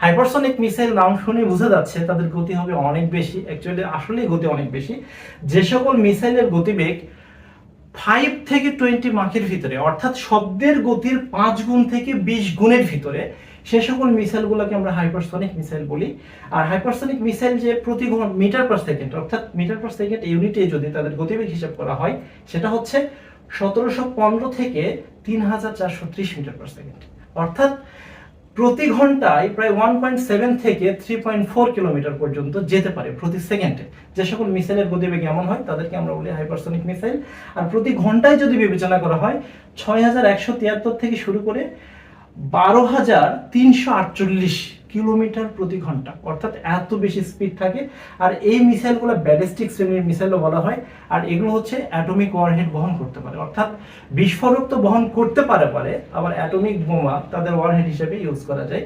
Hypersonic missile নাম শুনে বোঝা যাচ্ছে তাদের গতি হবে অনেক বেশি। অ্যাকচুয়ালি আসলেই গতি অনেক বেশি। যে সকল মিসাইলের গতিবেগ 5 থেকে 20 মাখের ভিতরে, অর্থাৎ শব্দের গতির 5 গুণ থেকে 20 গুণের ভিতরে, সে সকল মিসাইলগুলোকে আমরা হাইপারসনিক মিসাইল বলি। আর হাইপারসনিক মিসাইল যে প্রতি মিটার পার সেকেন্ড, অর্থাৎ মিটার পার সেকেন্ড ইউনিটে যদি তাদের গতিবেগ হিসাব করা হয়, সেটা হচ্ছে 1715 থেকে 3430 মিটার পার সেকেন্ড। অর্থাৎ প্রতি ঘন্টায় প্রায় 1.7 থেকে 3.4 কিলোমিটার পর্যন্ত যেতে পারে প্রতি সেকেন্ডে। যে সকল মিসাইলের গতিবেগ এমন হয় তাদেরকে আমরা বলি হাইপারসনিক মিসাইল। আর প্রতি ঘন্টায় যদি বিবেচনা করা হয়, 6173 থেকে শুরু করে 12348 কিলোমিটার প্রতি ঘন্টা, অর্থাৎ এত বেশি স্পিড থাকে। আর এই মিসাইলগুলো ব্যালিস্টিক শ্রেণীর মিসাইলও বলা হয়। আর এগুলো হচ্ছে অ্যাটমিক ওয়ারহেড বহন করতে পারে, অর্থাৎ বিস্ফোরক তো বহন করতে পারে, আবার অ্যাটমিক বোমা তাদের ওয়ারহেড হিসেবে ইউজ করা যায়।